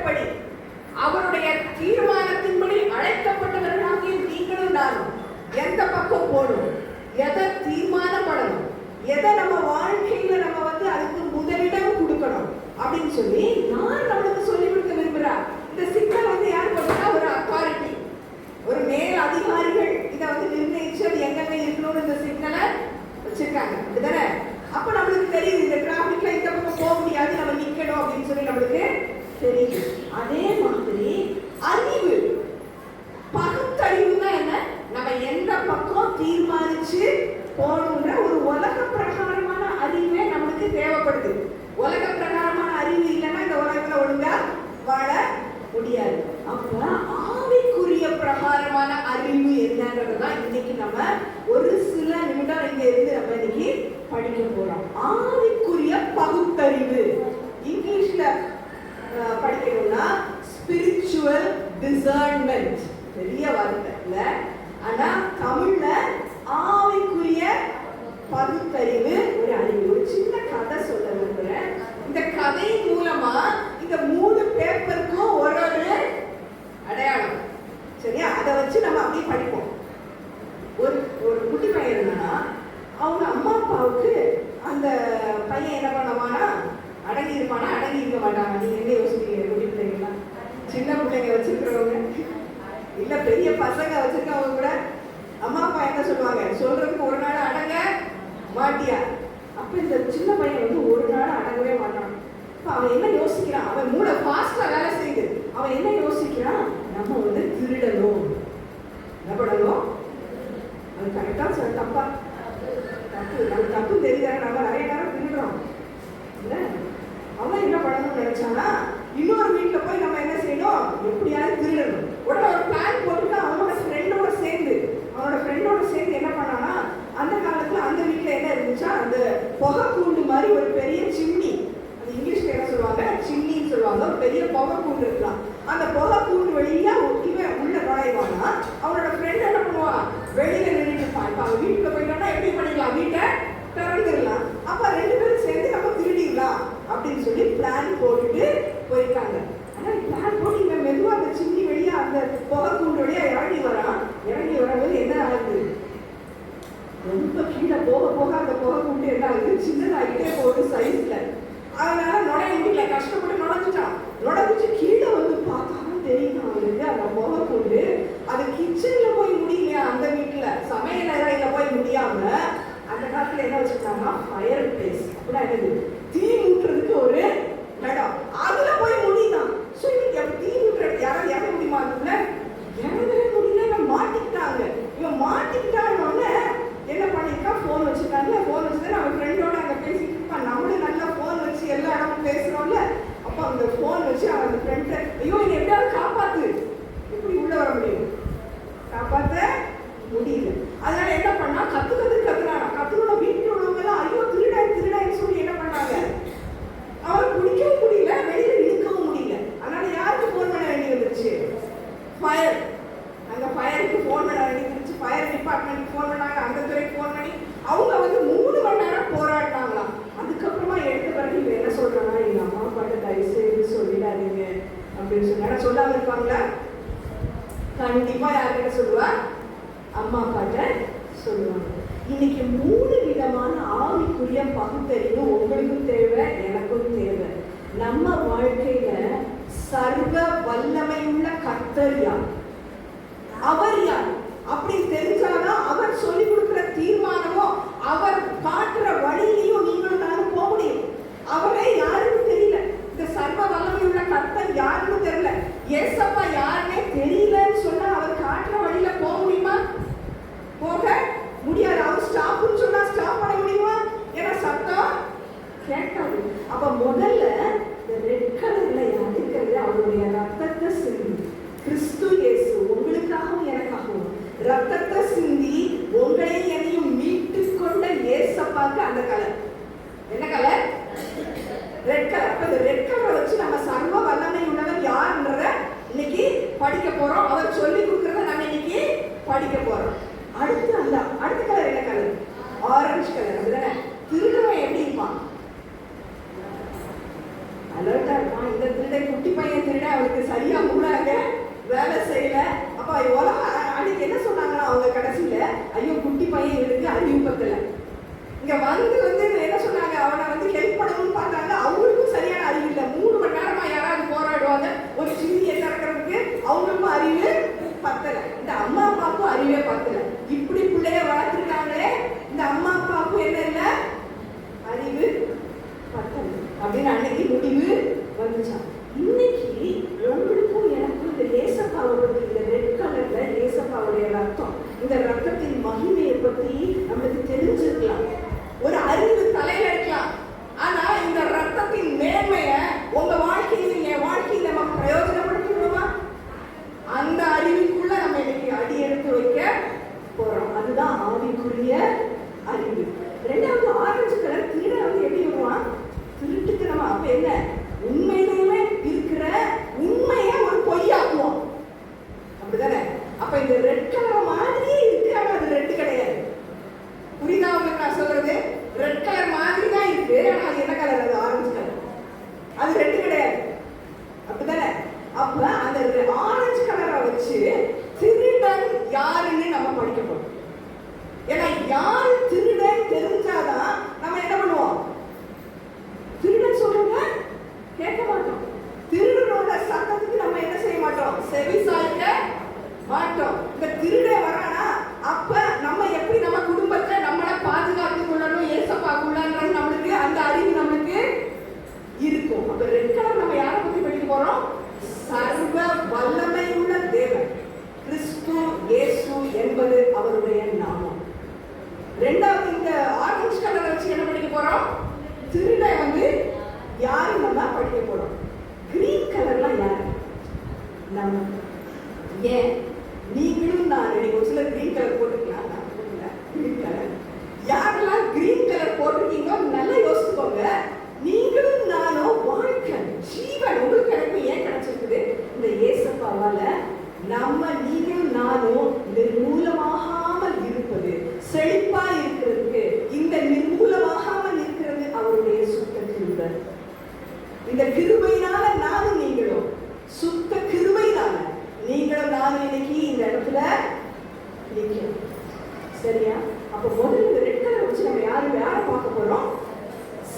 திட்டப்படி அவருடைய தீர்மானத்தின்படி அழைக்கப்பட்டவர்களாகிய நீங்களும் நானும் எந்த பக்கம் போகணும், எதை தீர்மானப்படணும், எதை நம்ம வாழ்க்கையில நம்ம அதுக்கு முதலிடம் கொடுக்கணும் அப்படின்னு சொல்லி யார் நம்மளுக்கு சொல்லி கொடுக்க விரும்புறா? இந்த சிக்கல் யார் போட்டா? ஒரு அத்தாரிட்டி, ஒரு மேல் அதிகாரிகள் இதை நிர்ணயிச்சு அது எங்கெங்க இருக்கணும்னு இந்த சிக்கலை வச்சிருக்காங்க. அப்படிதானே? அப்ப நம்மளுக்கு தெரியுது இந்த டிராபிக்ல இந்த பக்கம் போக முடியாது, நம்ம நிக்கணும் அப்படின்னு சொல்லி நம்மளுக்கு தெரியுது. அதே மாதிரி அறிவு, பகுத்தறிவுனா என்ன? நம்ம எந்த பக்கம் தீர்மானிச்சு போகணுன்ற ஒரு உலக பிரகாரமான அறிவே நம்மளுக்கு தேவைப்படுது. உலக பிரகாரமான அறிவு இல்லைன்னா இந்த உலகத்துல ஒழுங்கா வாழ முடியாது. அப்ப ஆவிக்குரிய பிரகாரமான அறிவு என்னன்றதுதான் இன்னைக்கு நம்ம ஒரு சில நிமிடம் இங்க இருந்து நம்ம இன்னைக்கு படிக்க போறோம். ஆவிக்குரிய பகுத்தறிவு இங்கிலீஷ்ல படிக்கணும்னா ஸ்பிரிச்சுவல் டிசர்ன்மெண்ட், பெரிய வார்த்தை இல்ல, ஆனா தமிழ்ல ஆவிக்குரிய பகுத்தறிவு ஒரு அறிவு. ஒரு சின்ன கதை சொல்ல விரும்புறேன். இந்த கதை மூலமா இந்த 3 பேப்பருக்கும் ஒரு அடையாளம், சரியா? அதை வச்சு நம்ம அப்படியே படிப்போம். ஒரு குட்டி பையன் இருந்தானா, அவங்க அம்மா அப்பாவுக்கு அந்த பையன் என்ன பண்ணுவானா, அடங்கி இருப்பானா அடங்கி இருக்க மாட்டாங்க. நீங்க என்ன யோசிக்கிறீங்க? குட்டி பிள்ளைங்களா, சின்ன பிள்ளைங்க வச்சிருக்கிறவங்க இல்ல பெரிய பசங்க வச்சிருக்கவங்க கூட அம்மா அப்பா என்ன சொல்லுவாங்க? சொல்றதுக்கு ஒரு நாள் அடங்க மாட்டியா? அப்ப இந்த சின்ன பையன் ஒரு நாள் அடங்கவே மாட்டான். அப்ப அவன் என்ன யோசிக்கிறான்? அவன் மூளை ஃபாஸ்டா வேலை செய்யுது. அவன் என்ன யோசிக்கிறான்? நம்ம திருடணும், என்ன பண்ணணும்? அது கரெக்டா சொல்ல தப்பா? தப்பு. நம்ம தப்பு தெரியாது, நம்ம நிறைய நேரம் திருடுறோம் இல்ல. அவன் என்ன பண்ணணும்னு நினைச்சானா, இன்னொரு வீட்டுல போய் நம்ம என்ன செய்யணும், எப்படியாவது திருடணும். உடனே ஒரு பிளான் போட்டுட்டு அவனோட ஃப்ரெண்டோட சேர்ந்து என்ன பண்ணானா, அந்த காலத்துல அந்த வீட்டுல என்ன இருந்துச்சா, அந்த புகை கூண்டு மாதிரி ஒரு பெரிய சிம்னி, அது இங்கிலீஷ்ல என்ன சொல்லுவாங்க, சிம்னின்னு சொல்லுவாங்க. ஒரு பெரிய புகை கூண்டு இருக்கலாம். அந்த புகை கூண்டு வழியா இவன் உள்ள நுழைவானா, அவனோட ஃப்ரெண்ட் என்ன பண்ணுவான், வெளியில நின்றுட்டு இருப்பான். இப்ப அவன் வீட்டுல போயிட்டோம்னா எப்படி பண்ணிக்கலாம், வீட்டை திறந்துடலாம். அப்ப 2 பேரும் சேர்ந்து நம்ம திருடிடலாம் அப்படின்னு சொல்லி பிளான் போட்டுட்டு போயிருக்காங்க. ஆனா பிளான் போட்டு இவன் மெதுவா அந்த சிம்னி வழியா அந்த புகை கூண்டு வழியா இறங்கி வரான். இறங்கி வரும்போது என்ன ஆகுது, ரொம்ப கீழே போக போக அந்த புகை கூண்டு என்ன ஆகுது, சின்னதாகிட்டே போகுது சைஸ்ல. அதனால நுழைய முடியல, கஷ்டப்பட்டு நுழைஞ்சிட்டு கீழே பார்த்தாலும் தெரியும் அவங்களுக்கு அந்த புகை கூண்டு. அது கிச்சன்ல போய் முடியலையா, அந்த வீட்டுல சமையல் அறையில போய் முடியாம அந்த காலத்துல என்ன வச்சிருக்காங்கன்னா ஃபயர் பிளேஸ், அப்படின்னா என்னது, தீ மூட்டுறதுக்கு ஒரு இடம், அதுல போய் முடியுதான். ஸோ இன்னைக்கு தீ மூட்டுற யாராவது இறங்க முடியுமா? அதுல இறங்கவே முடியல, மாட்டிக்கிட்டாங்க. இவன் மாட்டிக்கிட்டான்னு என்ன பண்ணிருக்கான், போன் வச்சிருக்காங்க. போன் வச்சுதான் அவன் ஃப்ரெண்டோட அங்க பேசிட்டு இருப்பான். நம்மளும் நல்லா போன் வச்சு எல்லா இடமும் பேசுறோம்ல. அப்ப அந்த போன் வச்சு அவன் அந்த ஃப்ரெண்ட, ஐயோ என்னை எப்படியாவது காப்பாத்து, எப்படி உள்ள வர முடியும், காப்பாத்த முடியல. அதனால என்ன பண்ணா, கத்துனானா. கத்துனோட வீட்டுல உள்ளவங்க எல்லாம் ஐயோ திருடான்னு சொல்லி என்ன பண்ணாங்க, அவரை பிடிக்கவும் முடியல, வெளியில இழுக்கவும் முடியல. அதனால யாருக்கு போன் பண்ண வேண்டி வந்துருச்சு, ஃபயர். அந்த ஃபயருக்கு போன் பண்ண வேண்டி வந்துருச்சு. ஃபயர் டிபார்ட்மெண்ட் போன் பண்ணாங்க, அந்த துறைக்கு போன் பண்ணி அவங்க 3 மணி நேரம் போராடினாங்களாம். அதுக்கப்புறமா எடுத்த பிறகு இவங்க என்ன சொல்றாங்கன்னா, எங்க அம்மா அப்பாட்ட தயவு செய்து சொல்லிடாதீங்க அப்படின்னு சொன்னா சொல்லாம இருப்பாங்களா? கண்டிப்பா யார்கிட்ட சொல்லுவா, அம்மா அப்பாட்ட சொல்லுவாங்க. இன்னைக்கு 3 விதமான ஆவிக்குரிய பகுத்தறிவு உங்களுக்கும் தேவை, எனக்கும் தேவை. நம்ம வாழ்க்கையில சர்வ வல்லமையுள்ள கர்த்தர் யார், அவர் யார் அப்படி தெரிஞ்சாதான் அவர் சொல்லி கொடுக்கிற தீர்மானமோ அவர் காட்டுற வழியிலையும் நீங்களும் நானும் போக முடியும். அவரே யாருன்னு தெரியல, இந்த சர்வ வல்லமையுள்ள கர்த்தர் யாருன்னு தெரியல, ஏசப்பா யாருன்னே தெரியலன்னு சொன்னா அவர் காட்டுற வழியில போக முடியுமா? போக முடியாது. அவர் ஸ்டாப்னு சொன்னா ஸ்டாப் பண்ண முடியுமா? ஏன்னா சத்தம் கேட்காது. அப்ப முதல்ல இந்த ரெட் கலர்ல இருக்கிறது அவருடைய ரத்தத்தை சிந்தி, கிறிஸ்து இயேசு உங்களுக்காகவும் எனக்காகவும் ரத்தத்தை சிந்தி உங்களையும் என்னையும் மீட்டு கொண்ட ஏசப்பாக்கு அந்த கலர் என்ன கலர்? Red colour. அப்ப இந்த ரெட் கலரை வச்சு நம்ம சர்வ வல்லமை உள்ளவர் யாருன்றத இன்னைக்கு படிக்க போறோம். அவர் சொல்லி கொடுக்கறத நம்ம இன்னைக்கு படிக்க போறோம். அடுத்த கலர் என்ன கலர்? Orange colour. அப்படிதானே? திருடுவன் எப்படி இருப்பான்? அலர்ட்டா இருப்பான். இந்த திருடன் குட்டி பையன் திருட அவனுக்கு சரியா மூடாங்க வேலை செய்யல. அப்ப உலகம் அன்னைக்கு என்ன சொன்னாங்கன்னா அவங்க கடைசியில, ஐயோ குட்டி பையன் இவனுக்கு அறிவு பத்தல. இங்க வந்து என்ன சொன்னாங்க, அவனை வந்து ஹெல்ப் பண்ணணும்னு பார்த்தாங்க, அவங்களுக்கும் சரியான அறிவு இல்லை. 3 மணி நேரமா யாராவது போராடுவாங்க ஒரு சிந்தியை திறக்கிறதுக்கு, அவங்களுக்கும் அறிவு பத்தல. இந்த அம்மா அப்பாவுக்கும் அறிவே பத்தல. இப்படி பிள்ளைய வளர்த்துருக்காங்களே, இந்த அம்மா அப்பாவுக்கும் என்ன இல்லை, அறிவு பத்தல அப்படின்னு அன்னைக்கு முடிவு வந்துச்சான். இன்னைக்கு உங்களுக்கும் எனக்கும் இந்த ஏசப்பாவோட இந்த ரெட் கலர்ல ஏசப்பாவுடைய ரத்தம், இந்த ரத்தத்தின் மகிமையை பத்தி நம்மளுக்கு தெரிஞ்சிருக்கலாம், ஒரு அறிவு தலையில இருக்கலாம். ஆனா இந்த ரத்தத்தின் மேன்மைய உங்க வாழ்க்கையில என் வாழ்க்கையில நம்ம பிரயோஜனப்படுத்தணுமா? அந்த அறிவுக்குள்ள நம்ம இன்னைக்கு அடி எடுத்து வைக்க போறோம். அதுதான் ஆவிக்குரிய அறிவு. ரெண்டாவது ஆரஞ்சு கலர் திருட வந்து எப்படி வருவான், திருட்டுத்தனமா. அப்ப என்ன, உண்மையிலேயே இருக்கிற உண்மைய ஒரு பொய்யாக்குவோம், அப்படிதானே? அப்ப இந்த ரெட் கலர் மாதிரியே இருக்கு, ஆனா அது ரெட் கிடையாது. புரியுதா உங்களுக்கு நான் சொல்றது? ரெட் கலர் மாதிரி தான் இருக்கு, ஆனா அது என்ன கலர், அது ஆரஞ்சு கலர், அது ரெட் கிடையாது, அப்படிதானே? அப்ப அந்த ஆரஞ்சு கலரை வச்சு திருடன் யாருன்னு நம்ம படிக்க போறோம். ஏன்னா யாரு திருடன் தெரிஞ்சாதான் நம்ம என்ன பண்ணுவோம், திருடன் சொல்லுங்க கேட்க மாட்டோம், திருடனோட சத்தத்துக்கு நம்ம என்ன செய்ய மாட்டோம், செவி சாய்க்க மாட்டோம். இந்த திருடே வரானா, அப்ப நம்ம எப்படி நம்ம குடும்பத்தை நம்மள பாதுகாத்துக் கொள்ளணும், ஏசப்பாக்குள்ளன்றது நம்மளுக்கு அந்த அறிவு நம்மளுக்கு இருக்கும். அப்ப ரெட் கலர் நம்ம யாரை பத்தி படிக்க போறோம், சர்வ வல்லமை உள்ள தேவன் கிறிஸ்து இயேசு என்பது அவருடைய நாமம். ரெண்டாவது இந்த ஆரஞ்சு கலர் வச்சு என்ன படிக்க போறோம், திருடை வந்து யாரு நம்ம படிக்க போறோம். கிரீன் கலர்லாம் யாரு, நம்ம. ஏன் நீங்களும் நான் ஒரு சில கிரீன் கலர் போட்டுக்கலாம், நான் போட்டுக்கல. கிரீன் கலர் யாரெல்லாம் கிரீன் கலர் போட்டிருக்கீங்களோ நல்லா யோசிச்சுக்கோங்க. நீங்களும் நானும் வாழ்க்கை ஜீவன் உங்களுக்கு எனக்கு ஏன் கிடைச்சிருக்குது, இந்த ஏசப்பாவால. நம்ம நீங்களும் நானும் நிர்மூலமாகாமல் இருப்பது, செழிப்பா இருக்கிறதுக்கு இந்த நிர்மூலமாகாமல் இருக்கிறது அவருடைய சுத்த கிருபை. இந்த கிருபையினால நானும் நீங்களும், சுத்த கிருபையினால நீங்களும் நானும் இன்னைக்கு இந்த இடத்துல நிற்கிறோம். சரியா? அப்ப முதல்ல இந்த ரெட் கலர் வச்சு நம்ம யாரை பார்க்க போறோம்,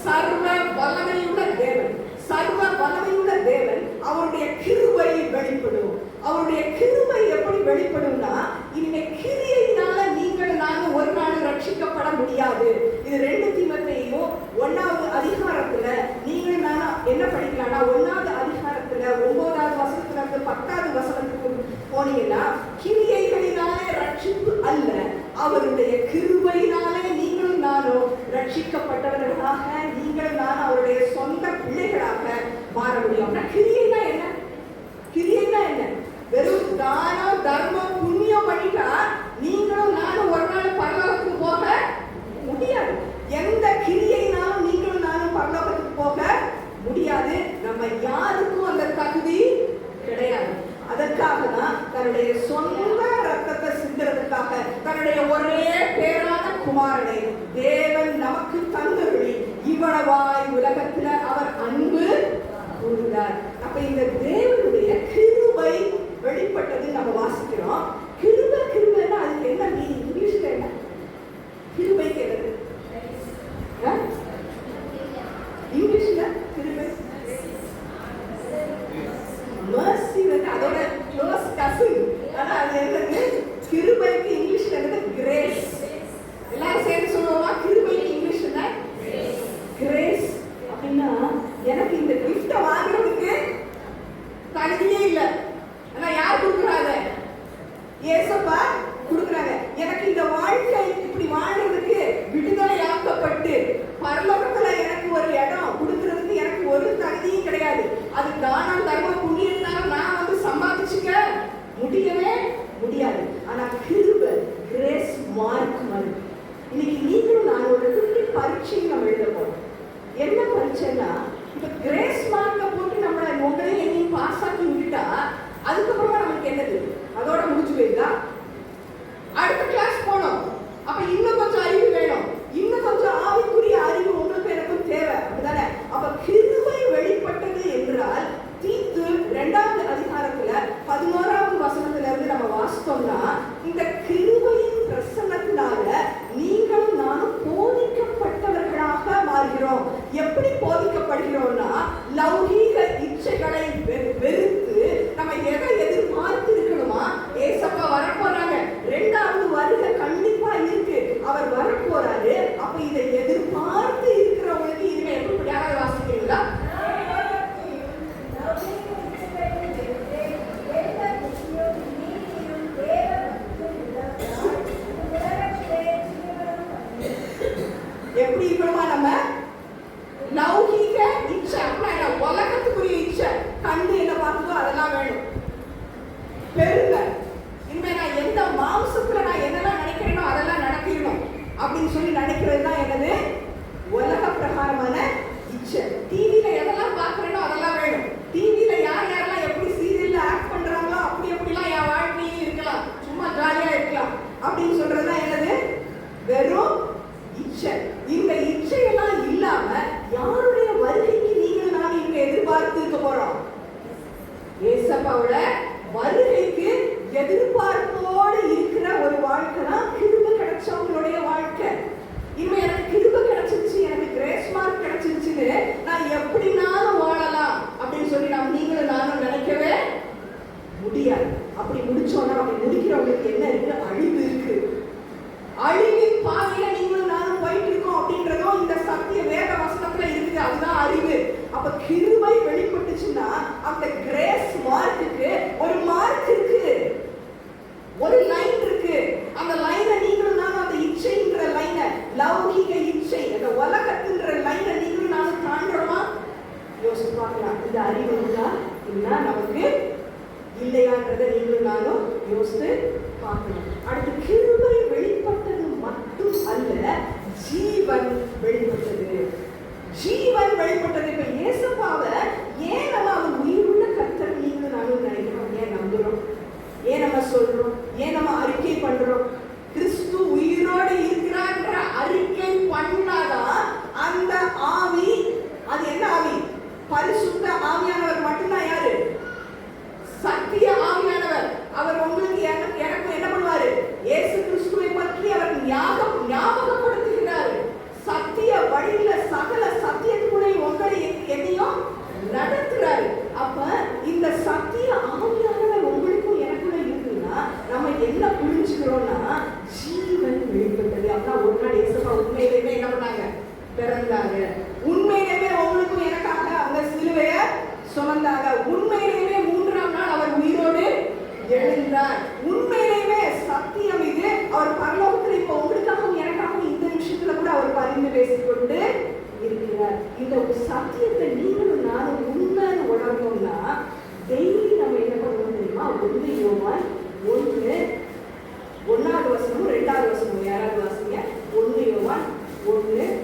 சர்வ வல்லமையுள்ள தேவன். சர்வ வல்லமையுள்ள தேவன் அவருடைய கிருபை வெளிப்படும். அவருடைய கிருபை எப்படி வெளிப்படும்னா, இந்த கிரியையினால நீங்கள் நாங்கள் ஒரு நாள் ரட்சிக்கப்பட முடியாது. இது 2 தீமோத்தேயும் 1வது அதிகாரத்துல நீங்கள் நான் என்ன படிக்கலாம்னா, 1வது அதிகாரத்துல 9வது வசனத்துல இருந்து 10வது வசனத்துக்கு போனீங்கன்னா, கிரியைகளினாலே ரட்சிப்பு அல்ல, அவருடைய கிருபையினாலே நீங்களும் நானும் ரட்சிக்கப்பட்டவர்களாக, நீங்களும் நான் அவருடைய சொந்த பிள்ளைகளாக மாற முடியும். கிரியைனா என்ன, கிரியைனா என்ன, வெறும் தானம் தர்மம் புண்ணியம் பண்ணிட்டா நீங்களும் நானும் ஒரு நாள் பரலோகத்துக்கு போக முடியாது. எந்த கிரியைனாலும் நீங்களும் நானும் பரலோகத்துக்கு போக முடியாது. நம்ம யாருக்கும் அந்த தகுதி கிடையாது. அதற்காக தான் தன்னுடைய சொந்த ரத்தத்தை சிந்துறதுக்காக தன்னுடைய ஒரே பேரான குமாரனை தேவன் நமக்கு தந்தருளி இவ்வளவாய் உலகத்துல அவர் அன்பு கூர்ந்தார். அப்ப இந்த தேவனுடைய கிருபை வெளிப்பட்டது நம்ம வாசிக்கிறோம். கிருபைன்னா அதுக்கு என்ன மீனிங், இங்கிலீஷ்ல என்ன கிருபைக்கு என்னது, இங்கிலீஷ்ல கிருபை mercy வந்து அதோட க்ளோஸ் கசின். ஆனா அது என்னது, கிருபைக்கு இங்கிலீஷ்ல என்னது, கிரேஸ். எல்லாரும் சேர்ந்து சொல்லுவோமா, கிருபைக்கு இங்கிலீஷ்ல கிரேஸ். அப்படின்னா எனக்கு இந்த கிஃப்ட வாங்குறதுக்கு தகுதியே இல்லை, ஆனா யார் கொடுக்குறாங்க, ஏசப்பா கொடுக்குறாங்க. எனக்கு இந்த வாழ்க்கை இப்படி வாழ்றதுக்கு விடுதலை ஆக்கப்பட்டு பரலோகத்துல எனக்கு ஒரு இடம் கொடுக்கறதுக்கு எனக்கு ஒரு தகுதியும் கிடையாது. அது தானம் தர்மம் புண்ணியத்தால நான் வந்து சம்பாதிச்சுக்க முடியவே முடியாது. ஆனா கிருபை கிரேஸ் மார்க் மாதிரி இன்னைக்கு நீங்களும் நான் ஒரு பரீட்சையும் நம்ம எழுத போறோம். என்ன பரீட்சைன்னா, இந்த கிரேஸ் மார்க்கை போட்டு நம்மளை உங்களையும் என்னையும் பாஸ் ஆக்கி விட்டுட்டா அதுக்கப்புறமா நமக்கு என்னது, அதோட முடிச்சு போயிருந்தா அடுத்த கிளாஸ் போனோம். அப்ப இன்னும் கொஞ்சம் அறிவு வேணும், இன்னும் கொஞ்சம் ஆவிக்குரிய அறிவு உங்களுக்கு எனக்கும் தேவை, அப்படிதானே? அப்ப கிருபை வெளிப்பட்டது என்றால் தீத்து 2ஆம் எப்படி போதிக்கப்படுகிறோம்னா, லௌகீக இச்சைகளை வெறுத்து நம்ம எதை எதிர்பார்த்து இருக்கணுமா? ஏசப்பா வரப்போறாங்க, 2வது வருகை கண்டிப்பா இருக்கு, அவர் வரப்போறாரு. அப்ப இதை எதிர்பார்த்து இருக்கிறவங்களுக்கு இனிமே எப்படி யாராவது வாசிக்கிறீங்களா? எப்படி இருக்கணுமா? நம்ம லௌகீக இச்சை, உலகத்துக்குரிய இச்சை, கண்டு என்ன பார்க்குதோ அதெல்லாம் வேணும். பெருமை, இனிமே நான் எந்த மாம்சத்துல நான் என்னெல்லாம் நினைக்கிறேனோ அதெல்லாம் நடக்கணும் அப்படின்னு சொல்லி நினைக்கிறது தான் என்னது? உலக பிரகாரமான இச்சை. டிவியில எதெல்லாம் பார்க்கிறேனோ அதெல்லாம் வேணும். டிவியில யார் யாரெல்லாம் எப்படி சீரியல்ல ஆக்ட் பண்றாங்களோ அப்படி எப்படிலாம் என் வாழ்க்கையும் இருக்கலாம், சும்மா ஜாலியா இருக்கலாம் அப்படின்னு சொல்றதுதான் என்னது? வெறும் இச்சை. இந்த இச்சையெல்லாம் இல்லாம யாருடைய வருகைக்கு நீங்கள் நான் இங்க எதிர்பார்த்து இருக்க போறோம்? ஏசப்பாவோட வருகைக்கு எதிர்பார்ப்போடு இருக்கிற ஒரு வாழ்க்கை தான் கிருபை கிடைச்சவங்களுடைய வாழ்க்கை. இனிமே எனக்கு கிருபை கிடைச்சிருச்சு, எனக்கு கிரேஸ் மார்க் கிடைச்சிருச்சுன்னு நான் எப்படினாலும் வாழலாம் அப்படின்னு சொல்லி நீங்களும் நானும் நினைக்கவே முடியாது. அப்படி முடிச்சோன்னா அப்படி முடிக்கிறவங்களுக்கு என்ன இருக்கு? அழிவு இருக்கு. அழிவின் பாதையில நீங்களும் நானும் போயிட்டு இருக்கோம் அப்படின்றதும் இந்த சத்திய வேத வசனத்துல இருக்குது. அதுதான் அறிவு. அப்ப கிருபை வெளிப்பட்டுச்சுன்னா அந்த கிரேஸ் மார்க்குக்கு ஒரு மார்க் இருக்கு, ஒரு லைன் இருக்கு. அந்த லைனை நீங்களும் நானும், அந்த இச்சைன்ற லைனை, லௌகிக இச்சை, அந்த உலகத்துன்ற லைனை நீங்களும் நானும் தாண்டறோமா? யோசிச்சு பார்க்கலாம். இந்த அறிவு இருந்தா இல்ல நமக்கு இல்லையான்றதை நீங்களும் நானும் யோசித்து பார்க்கணும். அடுத்து கிருபை வெளிப்பட்டது மட்டும் அல்ல, ஜீவன் வெளிப்பட்டது. ஜீவன் வெளிப்பட்டது. இப்ப இயேசுவாவை ஏன் நம்ம அவர் உயிருள்ள கர்த்தர் நீங்களும் நானும் நினைக்கிறோம்? ஏன் நம்புறோம்? ஏன் நம்ம சொல்றோம்? ஏன் நம்ம அறிக்கை பண்றோம்? கிறிஸ்து உயிரோடு இருக்கிறான்ற அறிக்கை பண்ணாதான் அந்த ஆவி, அது என்ன ஆவி? பரிசுத்த ஆவியானவர் மட்டும்தான். யாரு? சத்திய ஆவியானவர். அவர் உங்களுக்கு எனக்கு என்ன பண்ணுவாரு? இயேசு கிறிஸ்துவை பற்றி அவர் ஞாபகப்படுத்துகிறார். சத்திய வழியில சகல சத்தியத்துக்குள்ளே உங்களை என்னையும் நடத்துறாரு. அப்ப இந்த சத்திய ஆவியானவர் உங்களுக்கும் எனக்குள்ள இருக்குன்னா நம்ம என்ன புரிஞ்சுக்கிறோம்னா ஜீவன் வெளிப்பட்டது. அப்பதான் ஒரு நாள் இயேசுவா உண்மையிலேயே என்ன பண்ணாங்க? பிறந்தாங்க. உண்மையிலேயே உங்களுக்கும் எனக்காக அந்த சிலுவைய சுமந்தாங்க. உண்மையிலேயே 3ஆம் நாள் அவர் உயிரோடு எழுந்தார். உண்மையிலேயே சத்தியம் இது. அவர் பரலோகத்தில் இப்ப உங்களுக்காகவும் எனக்காகவும் இந்த நிமிஷத்துல கூட அவர் பரிந்து பேசிக்கொண்டு இருக்கிறார். இந்த சத்தியத்தை நீங்களும் நானும் உண்மையான உணர்ந்தோம்னா டெய்லி நம்ம என்ன பண்ணுவோம் தெரியுமா? 1 யோவான் 1:1 வசனமும் 2வது வசனமும் யாராவது வாசிங்க. 1 யோவான் 1:1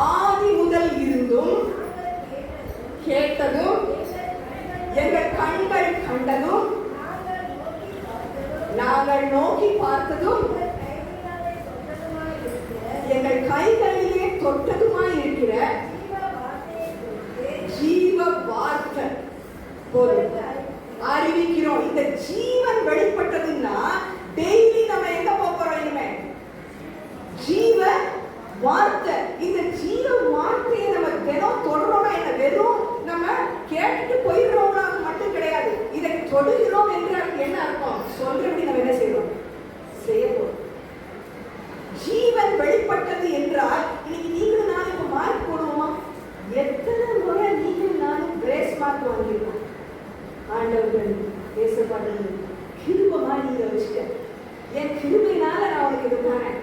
ஆதி முதல் இருந்தும் கேட்டதும் எங்கள் கண்கள் கண்டதும் நாங்கள் நோக்கி பார்த்ததும் எங்கள் கைகளிலே தொட்டதுமாய் இருக்கிற ஜீவ வார்த்தை அறிவிக்கிறோம். இந்த ஜீவன் வெளிப்பட்டதுன்னா டெய்லி நம்ம எங்க போறோம்? இனிமே ஜீவ வார்த்தை. இந்த ஜீவ வார்த்தையை நம்ம தினம் தொடரோம்னா என்ன? வெறும் நம்ம கேட்டுட்டு போயிடுறோம்னா மட்டும் கிடையாது. இதை தொடுகிறோம் என்று என்ன அர்த்தம்? சொல்றபடி நம்ம என்ன செய்யறோம்? செய்ய போறோம். ஜீவன் வெளிப்பட்டது என்றால் இன்னைக்கு நீங்களும் நானும் இப்ப மார்க் போடுவோமா? எத்தனை முறை நீங்களும் நானும் கிரேஸ் மார்க் வாங்கிருக்கோம்? ஆண்டவர்கள் பேசப்பட்டது கிருபமா நீங்க வச்சுக்க, என் கிருபையினால நான் உனக்கு இது போறேன்.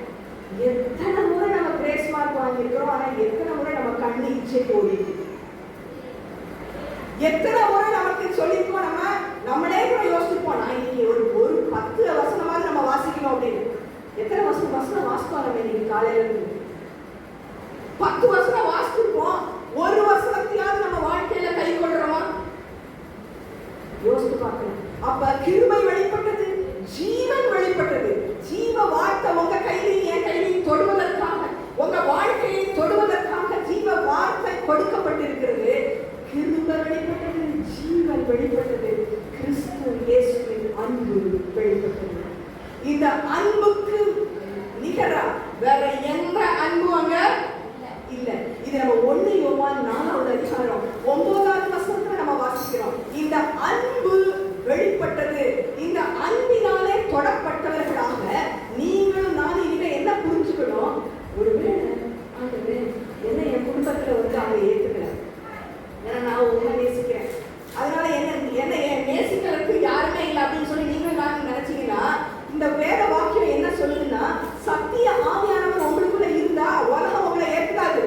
எத்தனை முறை நம்ம கிரேஸ் மார்க் வாங்கியிருக்கிறோம்? ஆனா எத்தனை முறை நம்ம கண்ணு இச்சை ஓடிட்டு, எத்தனை முறை நமக்கு சொல்லிருக்கோம்? நம்மளே கூட யோசிச்சிருப்போம், நான் இன்னைக்கு ஒரு 10 வசனமாவது நம்ம வாசிக்கணும் அப்படின்னு. எத்தனை வசனம் வாசிப்போம் நம்ம இன்னைக்கு காலையில இருந்து? 10 வசனம் வாசிச்சிருப்போம். ஒரு வசனத்தையாவது நம்ம வாழ்க்கையில கை கொள்றோமா? யோசித்து பார்க்கணும். அப்ப கிருபை வெளிப்பட்டது, ஜீவன் வெளிப்பட்டது. ஜீவ வார்த்தை உங்க கையிலையும் என் கையிலையும் தொடுவதற்காக, உங்க வாழ்க்கையை தொடுவதற்காக ஜீவ வார்த்தை கொடுக்கப்பட்டிருக்கிறது. கிருபை வெளிப்பட்டது, ஜீவன் வெளிப்பட்டது, கிறிஸ்து இயேசுவின் அன்பு வெளிப்பட்டது. இந்த அன்புக்கு நிகரா வேற எந்த அன்பு அங்க இல்ல. இது நம்ம 1 யோவான் 4வது அதிகாரம் 9வது வசனத்துல நம்ம வாசிக்கிறோம். இந்த அன்பு வெளிப்பட்டது. இந்த அன்பினாலே தொடப்பட்டவர்களாக நீங்களும் நானும் இனிமே என்ன புரிஞ்சுக்கணும்? ஒருவேளை ஆண்டவரே என்ன என் குடும்பத்துல அவங்க ஏத்துக்கல, ஏன்னா நான் உங்களை நேசிக்கிறேன், அதனால என்ன நேசிக்கிறதுக்கு யாருமே இல்லை அப்படின்னு சொல்லி நீங்களும் நானும் நினைச்சீங்கன்னா, இந்த வேத வாக்கியம் என்ன சொல்லுதுன்னா, சத்திய ஆவியானவர் உங்களுக்குள்ள இருந்தா உலகம் உங்களை ஏற்காது.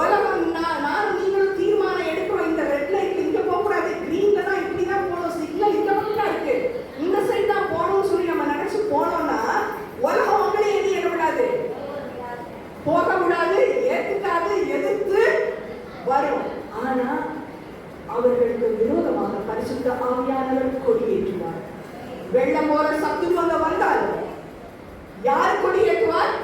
உலகம் நானும் நீங்களும் தீர்மானம் எடுக்கிறோம், இந்த ரெட் லைட் இங்க போக கூடாது, கிரீன்ல தான் இப்படிதான் போகணும், சிக்னல் இந்த பக்கம் தான் இருக்கு, இந்த சைடு தான் போகணும்னு சொல்லி நம்ம நினைச்சு போனோம்னா உலகம் உங்களே எது என்ன விடாது, போக விடாது, ஏத்துக்காது, எதிர்த்து வரும். ஆனா அவர்களுக்கு விரோதமாக பரிசுத்த ஆவியானவர் கொடியேற்றுவார். வெள்ளம் போல சத்துருவங்க வந்தால் யார் கொடியேற்றுவார்?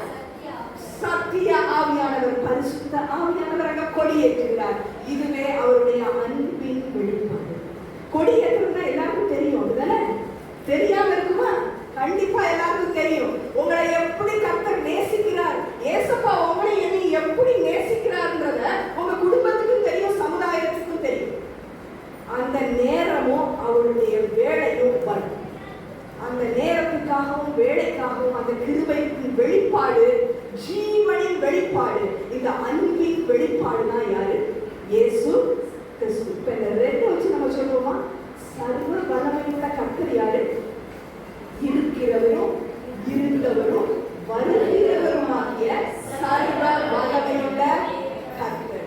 சத்திய ஆவியானவர், பரிசுத்த ஆவியானவர் அங்க கொடியேற்றுகிறார். இதுவே அவருடைய அன்பின் வெளிப்பாடு. கொடியேற்றுனா எல்லாருக்கும் தெரியும், அப்படிதானே? தெரியாம இருக்குமா? கண்டிப்பா எல்லாருக்கும் தெரியும். உங்களை எப்படி கர்த்தர் நேசிக்கிறார், ஏசப்பா உங்களை எப்படி நேசிக்கிறார்ன்றத உங்க குடும்பத்துக்கும் தெரியும், சமுதாயத்துக்கும் தெரியும். அந்த நேரமும் அவருடைய வேலையும் வரும். அந்த நேரத்துக்காகவும் வேலைக்காகவும் அந்த கிருபையின் வெளிப்பாடு, ஜீவனின் வெளிப்பாடு, இந்த அன்பின் வெளிப்பாடு தான் யாரு? இயேசு கிறிஸ்து. இப்ப இந்த ரெண்டு வச்சு நம்ம சொல்லுவோமா? சர்வ வல்லமையுள்ள கர்த்தர் யாரு? இருக்கிறவரும் இருந்தவரும் வருகிறவருமாகிய சர்வ வல்லமையுள்ள கர்த்தர்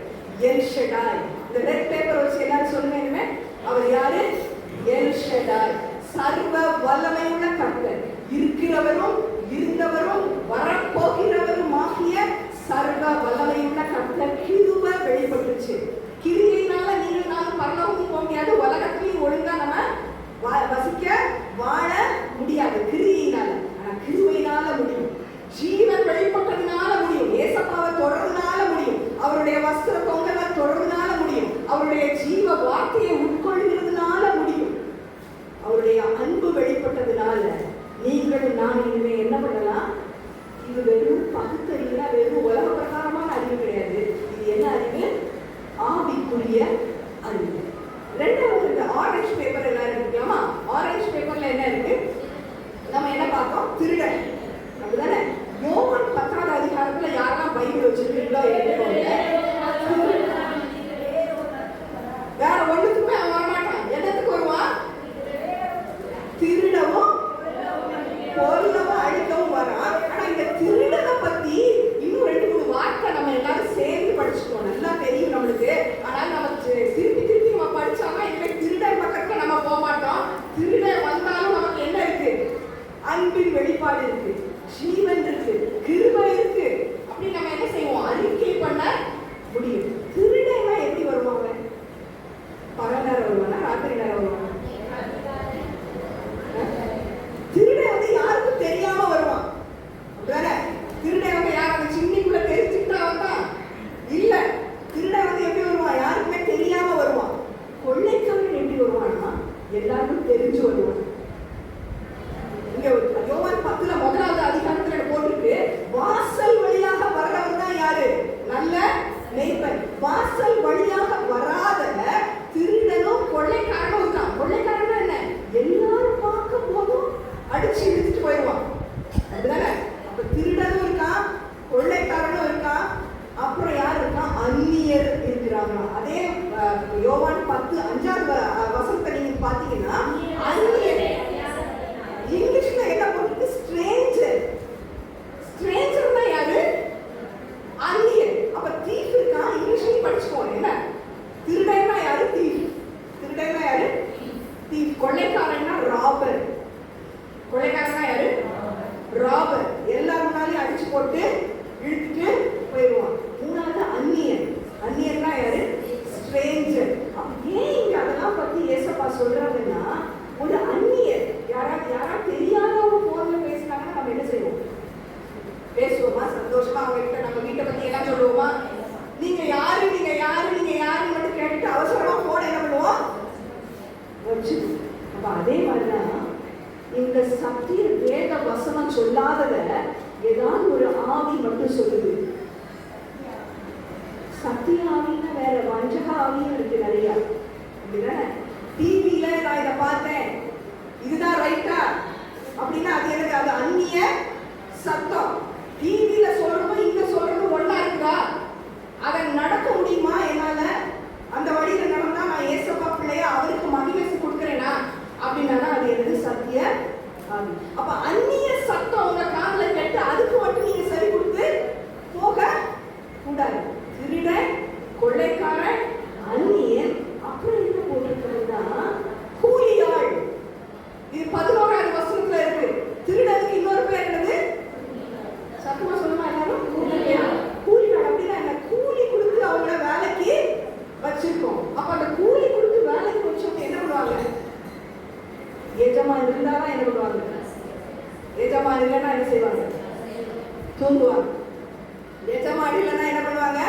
எல் ஷடாய். இந்த ரெட் பேப்பர் வச்சு எல்லாரும் சொல்லுங்க, அவர் யாரு? எல் ஷடாய், சர்வ வல்லமையுள்ள கர்த்தர், இருக்கிறவரும் இருந்தவரும் வரப்போகிறவருமாகிய சர்வ வல்லமையுள்ள கர்த்தர். கிருபை வெளிப்பட்டுச்சு. கிரியையினால நீங்க நானும் பரலோகத்துக்கு போக முடியாது, உலகத்திலையும் ஒழுங்கா நம்ம வசிக்க வாழ முடியாது கிரியினால. ஆனா கிருபையினால முடியும். ஜீவன் வெளிப்பட்டதுனால முடியும். ஏசப்பாவை தொடர்றதுனால முடியும். அவருடைய வஸ்திர தொங்கலை தொடர்றதுனால முடியும். அவருடைய ஜீவ வார்த்தையை உட்கொள்கிறதுனால முடியும். அவருடைய அன்பு வெளிப்பட்டதுனால நீங்களும் நான் இனிமே என்ன பண்ணலாம்? இது வெறும் பகுத்தறிவுல, வெறும் உலக பிரகாரமான அறிவு கிடையாது. இது என்ன அறிவு? ஆவிக்குரிய அறிவு. ரெண்டாவது, இந்த ஆரஞ்சு பேப்பர் எல்லாரும் இருக்கலாமா? ஆரஞ்சு பேப்பர்ல என்ன இருக்கு? நம்ம என்ன பார்த்தோம்? திருடன், அப்படிதானே? யோவான் 10வது அதிகாரத்துல யாரெல்லாம் பைபிள் வச்சிருக்கீங்களோ எடுத்துக்கோங்க. வேற ஒண்ணுக்குமே அவன் வரமாட்டான். என்னத்துக்கு வருவான்? திருடவும் கொல்லவும் அழிக்கவும் வரான். ஆனா இந்த திருடனை பத்தி இன்னும் 2-3 வார்த்தை நம்ம எல்லாரும் சேர்ந்து படிச்சுக்கோம். நல்லா தெரியும் நம்மளுக்கு. ஆனா நம்ம திருப்பி நம்ம படிச்சாலும் இனிமே திருடன் பக்கத்துல நம்ம போக மாட்டோம். திருடன் வந்தாலும் நமக்கு என்ன இருக்கு? அன்பின் வெளிப்பாடு இருக்கு, ஜீவன் இருக்கு, கிருபை இருக்கு. அப்படி நம்ம என்ன செய்வோம்? அறிக்கை பண்ண முடியும். திருடனா எப்படி வருவாங்க? பகல் நேரம் வருவானா, ராத்திரி நேரம் வருவானா? திருடன் வந்து யாருக்கும் தெரியாம வருவான், அப்படிதானே? திருடன் வந்து யாரும் சின்னிக்குள்ள தெரிஞ்சுக்கிட்டா வந்தா இல்ல. திருடன் வந்து எப்படி வருவான்? யாருக்குமே தெரியாம வருவான். கொள்ளைக்காரன் எப்படி வருவான்னா எல்லாருக்கும் தெரிஞ்சு வருவான். இங்க யோவான் 10ல 1வது அதிகாரத்துல போட்டிருக்கு, வாசல் வழியாக வர்றவன் தான் யாரு? நல்ல மேய்ப்பன். வாசல் வழியாக வராத திருடனும் கொள்ளைக்காரனும் இருக்கான். கொள்ளைக்காரன் என்ன? எல்லாரும் பார்க்கும் போதும் அடிச்சு இழுத்துட்டு போயிடுவான், அப்படிதானே? அப்ப திருடனும் இருக்கான், கொள்ளைக்காரனும் இருக்கான். அப்புறம் யார் இருக்கான்? அந்நியர் இருக்கிறாங்களா? அதே யோவான் 10:5 வசனத்தை நீங்க பாத்தீங்கன்னா, அந்நியர் இங்கிலீஷ்ல என்ன போட்டிருக்கு? ஸ்ட்ரேஞ்சர். ஸ்ட்ரேஞ்சர் தான் யாரு? அந்நியர். அப்ப தீஃப் இருக்கான். இங்கிலீஷ்லயும் படிச்சுக்கோங்க. என்ன திருடனா யாரு? தீஃப். திருடனா யாரு? தீஃப். கொள்ளைக்காரன்னா ராபர். கொள்ளைக்காரனா யாரு? ராபர். எல்லாரும் முன்னாலையும் அடிச்சு போட்டு இழுத்துட்டு போயிடுவான். 3வது அந்நியர். அந்நியர்னா யாரு? ஸ்ட்ரேஞ்சர். அப்ப ஏன் இங்க அதெல்லாம் பத்தி ஏசப்பா சொல்றாங்கன்னா, ஒரு அந்நியர் யாராவது தெரியாதவங்க போன்ல பேசினாங்கன்னா நம்ம என்ன செய்வோம்? பேசுவோமா? சந்தோஷமா அவங்க கிட்ட நம்ம வீட்டை பத்தி எல்லாம் சொல்லுவோமா? நீங்க யாரு நீங்க யாரு நீங்க யாருன்னு மட்டும் கேட்டுட்டு அவசரமா போன என்ன பண்ணுவோம்? வச்சுக்கணும். அப்ப அதே மாதிரிதான் இந்த சத்திய வேத வசனம் சொல்லாதத ஏதாவது ஒரு ஆவி மட்டும் சொல்லுது. ஆவியும் இருக்கு நிறைய. அப்படிதானே? டிவியில நான் இதை பார்த்தேன், இதுதான் ரைட்டா அப்படின்னா அது எனக்கு அது அந்நிய சத்தம். டிவியில சொல்றதும் இங்க சொல்றதும் ஒண்ணா இருக்குதா? அதை நடக்க முடியுமா என்னால? அந்த வழியில நடந்தா நான் ஏசப்பா பிள்ளையா அவருக்கு மகிமை கொடுக்கிறேனா அப்படின்னா அது எனது சத்திய ஆவி. அப்ப அந்நிய சத்தம் உங்க காதுல கேட்டு அதுக்கு மட்டும் நீங்க சரி கொடுத்து போக கூடாது. திருடன், கொள்ளைக்காரன், அந்நியன், அப்புறம் என்ன போட்டிருக்கிறதுனா கூலியாள். இது 11வது வசனத்துல இருக்கு. திருடனுக்கு இன்னொரு பேர் என்னது? சத்தமா சொல்லுமா எல்லாரும்? கூலியாள். அப்படின்னா என்ன? கூலி கொடுத்து அவங்கள வேலைக்கு வச்சிருக்கோம். அப்ப அந்த கூலி கொடுத்து வேலைக்கு வச்சவங்க என்ன பண்ணுவாங்க? எஜமான் இருந்தாதான் என்ன பண்ணுவாங்க? எஜமான் இல்லைன்னா என்ன செய்வாங்க? தூங்குவாங்க. எஜமான் இல்லைன்னா என்ன பண்ணுவாங்க?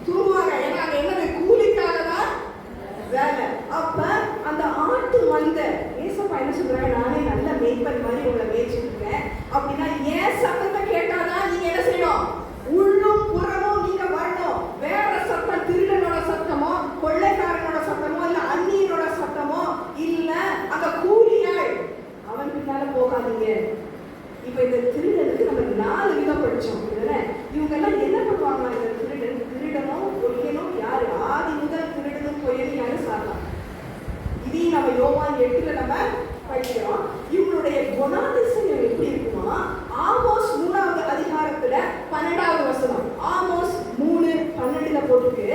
தூங்குவாங்க. ஏன்னா அங்க என்னது? கூலிக்காக தான் வேலை. அப்ப அந்த ஆட்டு மந்த ஏசப்பா என்ன சொல்றாங்க? நானே நல்ல மேய்ப்பன் மாதிரி உங்களை மேய்ச்சிருக்கேன் அப்படின்னா ஏன் சத்தத்தை கேட்டாதான் நீங்க என்ன செய்யணும்? உள்ளும் புறமும் நீங்க வரணும். வேற சத்தம், திருடனோட சத்தமோ, கொள்ளைக்காரனோட சத்தமோ, இல்ல அந்நியனோட சத்தமோ, இல்ல அந்த கூலியாள் அவன் பின்னால போகாதீங்க. இப்ப இந்த திருடனுக்கு நம்ம 4 விதம் படிச்சோம். இவங்க எல்லாம் என்ன பண்ணுவாங்க? இந்த திருடனும் பொய்யனும் யாரு? ஆதி முதல் திருடனும் பொய்யனும் யாரு? சாத்தான். இதையும் நம்ம யோவான் 8ல நம்ம படிக்கிறோம். இவங்களுடைய குணாதிசயம் எப்படி இருக்குமா? ஆமோஸ் 3வது அதிகாரத்துல 12வது வசனம். ஆமோஸ் 3:12 போட்டுருக்கு.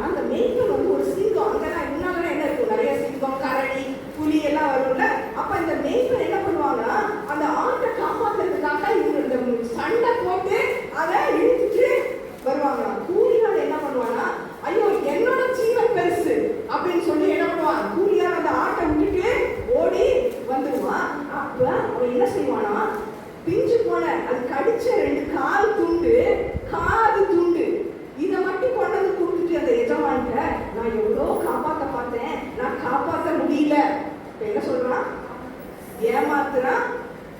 அந்த மேய்ப்பன் வந்து ஒரு சிங்கம். அங்கதான் முன்னால என்ன இருக்கும்? நிறைய சிங்கம், கரடி, புலி எல்லாம் வரும்ல. அப்ப இந்த மேய்ப்பன் என்ன பண்ணுவாங்கன்னா அந்த ஆட்டை காப்பாற்றுறதுக்காக இவங்க சண்டை போட்டு அதை இழுத்துட்டு வருவாங்க. கூலியால் என்ன பண்ணுவானா? ஐயோ என்னோட ஜீவன் பெருசு அப்படின்னு சொல்லி என்ன பண்ணுவான்? கூலியால் அந்த ஆட்டை விட்டுட்டு ஓடி வந்துடுவான். அப்ப அவன் என்ன செய்வானா? பிஞ்சு போன அது கடிச்ச 2 கால் துண்டு, காது துண்டு, இதை மட்டும் கொண்டு வந்து கொடுத்துட்டு அந்த எஜமான்கிட்ட நான் எவ்வளோ காப்பாற்ற பார்த்தேன், நான் காப்பாற்ற முடியல. இப்ப என்ன சொல்றான்? ஏமாத்துறான்,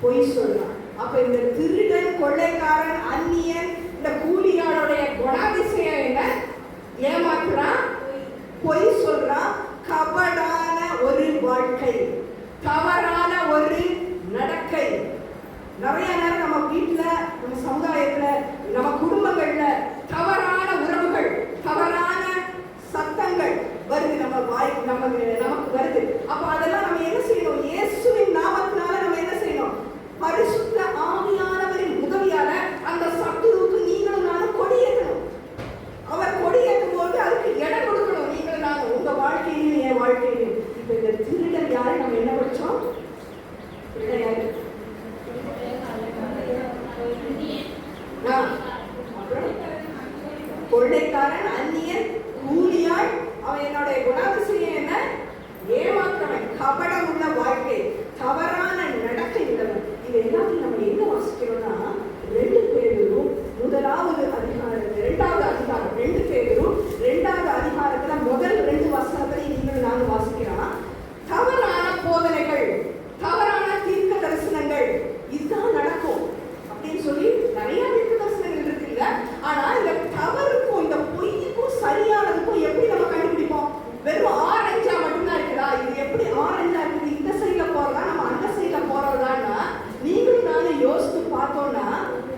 பொய் சொல்றான். அப்ப இந்த திருடன், கொள்ளைக்காரன், அந்நியன், இந்த கூலியாளுடைய குணாதிசயம் என்ன? ஏமாத்துறான், பொய் சொல்றான், கபடான ஒரு வாழ்க்கை, தவறான ஒரு நடக்கை. நிறைய நேரம் நம்ம வீட்டுல, நம்ம சமுதாயத்துல, நம்ம குடும்பங்கள்ல தவறான உறவுகள், தவறான சத்தங்கள் வருது. நம்ம வாய் நமக்கு வருது. அப்ப அதெல்லாம் நம்ம என்ன செய்யணும்? இயேசுவின் நாமத்தினால நம்ம என்ன செய்யணும்? பரிசுத்த ஆவியானவரின் உதவியால அந்த சத்துருவுக்கு நீங்களும் நானும் கொடியேற்றணும். அவர் கொடியேற்றும் போது அதுக்கு இடம் கொடுக்கணும். நீங்களும் நானும் உங்க வாழ்க்கையிலும் என் வாழ்க்கையிலும். இப்ப இந்த திருடன் யாரு? நம்ம என்ன படிச்சோம்? யாரு? கொள்ளைக்காரன், அந்நியன், கூலியாள். அவன் என்னுடைய குணாதிசயம் என்ன? ஏமாற்றவன், கபடம் உள்ள வாழ்க்கை, தவறான நடக்கை உள்ளவன். இது எல்லாத்தையும் நம்ம எங்க வாசிக்கிறோம்னா 2 பேரும் 1வது அதிகாரம் 2வது அதிகாரம் 2 பேரும் 2வது அதிகாரத்துல முதல் 2 வசனத்தை நீங்கள் நாங்கள் வாசிக்கிறோம். தவறான போதனைகள், தவறான தீர்க்க தரிசனங்கள் இதுதான் நடக்கும் அப்படின்னு சொல்லி நிறைய தீர்க்க தரிசனங்கள் இருக்குல்ல. ஆனா இந்த தவறுக்கும் இந்த பொய்க்கும் சரியானதுக்கும் எப்படி நம்ம கண்டுபிடிப்போம்? வெறும் ஆரஞ்சா மட்டும்தான் இருக்குதா? இது எப்படி ஆரஞ்சா இருக்குது? இந்த சைட்ல போறதா நம்ம அந்த சைட்ல போறதான்னா நீங்களும் நானும் யோசித்து பார்த்தோம்னா